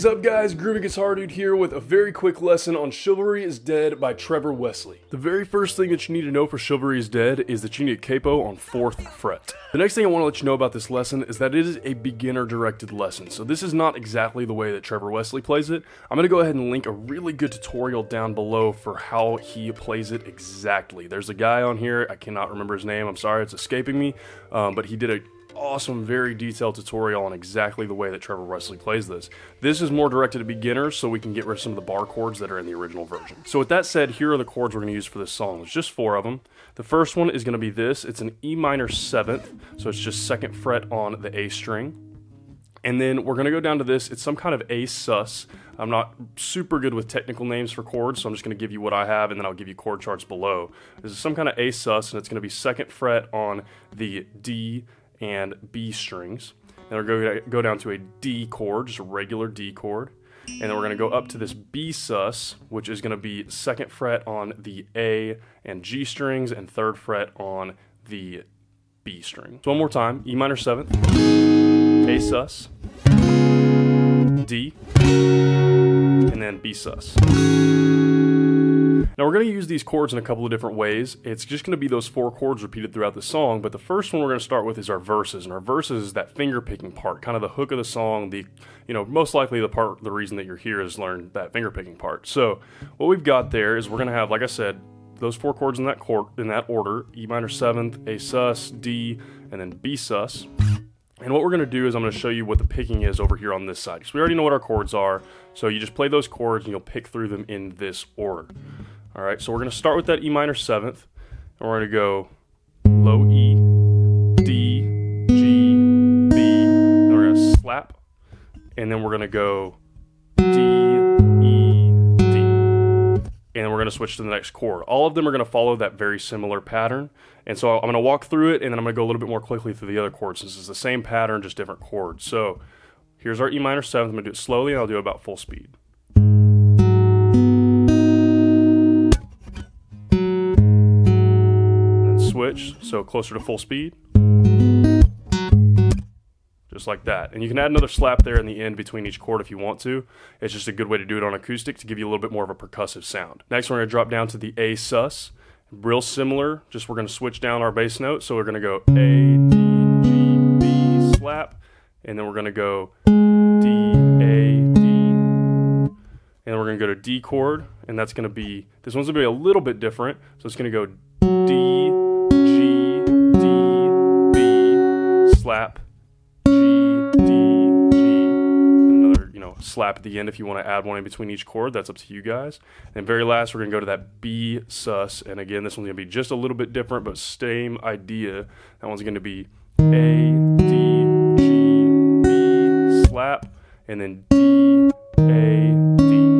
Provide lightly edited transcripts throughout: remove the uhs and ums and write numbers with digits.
is up, guys? Groovy Guitar Dude here with a very quick lesson on Chivalry Is Dead by Trevor Wesley. The very first thing that you need to know for Chivalry Is Dead is that you need a capo on 4th fret. The next thing I want to let you know about this lesson is that it is a beginner-directed lesson, so this is not exactly the way that Trevor Wesley plays it. I'm going to go ahead and link a really good tutorial down below for how he plays it exactly. There's a guy on here, I cannot remember his name, I'm sorry, it's escaping me, but he did a awesome, very detailed tutorial on exactly the way that Trevor Wesley plays this. This is more directed at beginners, so we can get rid of some of the bar chords that are in the original version. So with that said, here are the chords we're going to use for this song. There's just 4 of them. The first one is going to be this. It's an E minor 7th, so it's just 2nd fret on the A string. And then we're going to go down to this. It's some kind of A sus. I'm not super good with technical names for chords, so I'm just going to give you what I have, and then I'll give you chord charts below. This is some kind of A sus, and it's going to be 2nd fret on the D and B strings. And we're going to go down to a D chord, just a regular D chord. And then we're going to go up to this Bsus, which is going to be 2nd fret on the A and G strings and 3rd fret on the B string. So one more time, E minor 7th, A sus, D, and then Bsus. Now we're going to use these chords in a couple of different ways. It's just going to be those 4 chords repeated throughout the song, but the first one we're going to start with is our verses, and our verses is that finger picking part, kind of the hook of the song, most likely the reason that you're here is learn that finger picking part. So what we've got there is we're going to have, like I said, those 4 chords in that order, E minor 7th, A sus, D, and then B sus. And what we're going to do is I'm going to show you what the picking is over here on this side. So we already know what our chords are, so you just play those chords and you'll pick through them in this order. Alright, so we're going to start with that E minor 7th, and we're going to go low E, D, G, B, and we're going to slap, and then we're going to go D, E, D, and then we're going to switch to the next chord. All of them are going to follow that very similar pattern, and so I'm going to walk through it, and then I'm going to go a little bit more quickly through the other chords. This is the same pattern, just different chords. So here's our E minor 7th. I'm going to do it slowly, and I'll do it about full speed. Switch, so closer to full speed, just like that. And you can add another slap there in the end between each chord if you want to. It's just a good way to do it on acoustic to give you a little bit more of a percussive sound. Next, we're going to drop down to the A sus, real similar, just we're going to switch down our bass note. So we're going to go A, D, G, B, slap, and then we're going to go D, A, D, and then we're going to go to D chord, and that's going to be, this one's going to be a little bit different, so it's going to go D, slap, G, D, G, and another, slap at the end if you want to add one in between each chord. That's up to you guys. And very last, we're going to go to that B sus, and again, this one's going to be just a little bit different, but same idea. That one's going to be A, D, G, B, slap, and then D, A, D.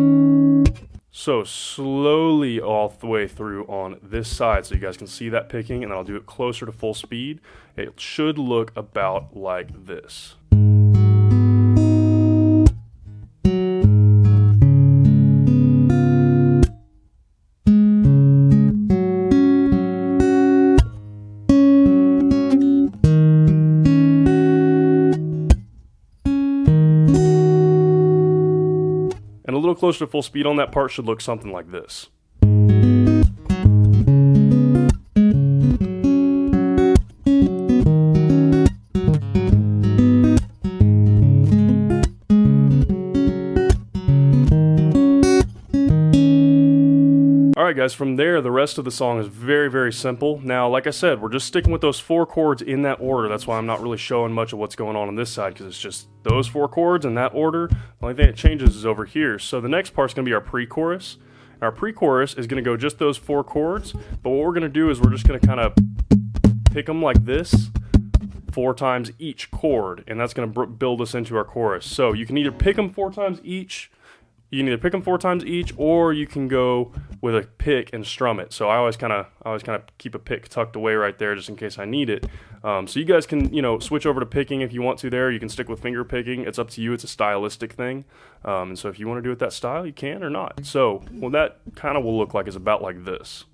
So slowly all the way through on this side so you guys can see that picking, and then I'll do it closer to full speed. It should look about like this. And a little closer to full speed on that part should look something like this. Alright guys, from there, the rest of the song is very, very simple. Now, like I said, we're just sticking with those 4 chords in that order. That's why I'm not really showing much of what's going on this side, because it's just those 4 chords in that order. The only thing that changes is over here. So the next part's going to be our pre-chorus. Our pre-chorus is going to go just those 4 chords, but what we're going to do is we're just going to kind of pick them like this 4 times each chord, and that's going to build us into our chorus. So you can either pick them 4 times each, or you can go with a pick and strum it. So I always kind of keep a pick tucked away right there just in case I need it. So you guys can switch over to picking if you want to. There, you can stick with finger picking. It's up to you. It's a stylistic thing. And so if you want to do it that style, you can or not. So what that kind of will look like is about like this.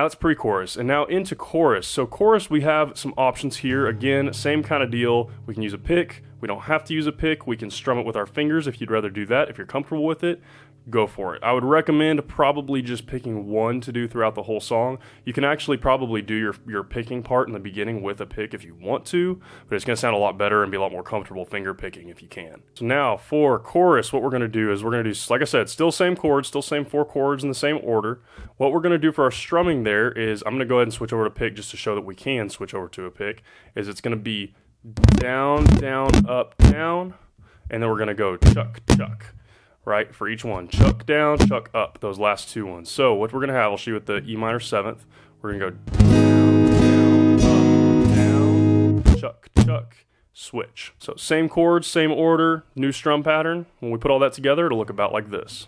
now it's pre-chorus, and now into chorus. So chorus, we have some options here. Again, same kind of deal. We can use a pick. We don't have to use a pick. We can strum it with our fingers if you'd rather do that. If you're comfortable with it, go for it. I would recommend probably just picking one to do throughout the whole song. You can actually probably do your picking part in the beginning with a pick if you want to, but it's going to sound a lot better and be a lot more comfortable finger picking if you can. So now for chorus, what we're going to do is we're going to do, like I said, still same chords, still same 4 chords in the same order. What we're going to do for our strumming there is, I'm going to go ahead and switch over to pick just to show that we can switch over to a pick, is it's going to be down, down, up, down, and then we're going to go chuck, chuck. Right, for each one. Chuck down, chuck up, those last 2 ones. So what we're going to have, I'll show you with the E minor 7th. We're going to go down, down, up, down, chuck, chuck, switch. So same chords, same order, new strum pattern. When we put all that together, it'll look about like this.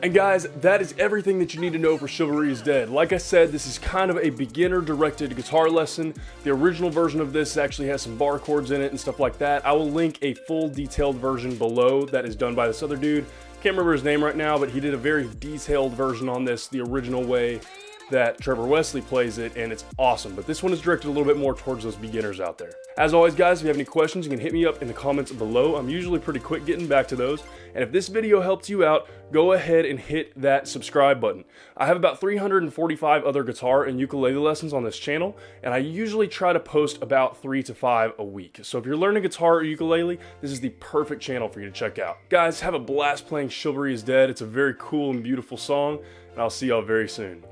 And guys, that is everything that you need to know for Chivalry Is Dead. Like I said, this is kind of a beginner-directed guitar lesson. The original version of this actually has some bar chords in it and stuff like that. I will link a full detailed version below that is done by this other dude. Can't remember his name right now, but he did a very detailed version on this the original way that Trevor Wesley plays it, and it's awesome. But this one is directed a little bit more towards those beginners out there. As always, guys, if you have any questions, you can hit me up in the comments below. I'm usually pretty quick getting back to those. And if this video helped you out, go ahead and hit that subscribe button. I have about 345 other guitar and ukulele lessons on this channel, and I usually try to post about 3 to 5 a week. So if you're learning guitar or ukulele, this is the perfect channel for you to check out. Guys, have a blast playing Chivalry Is Dead. It's a very cool and beautiful song, and I'll see y'all very soon.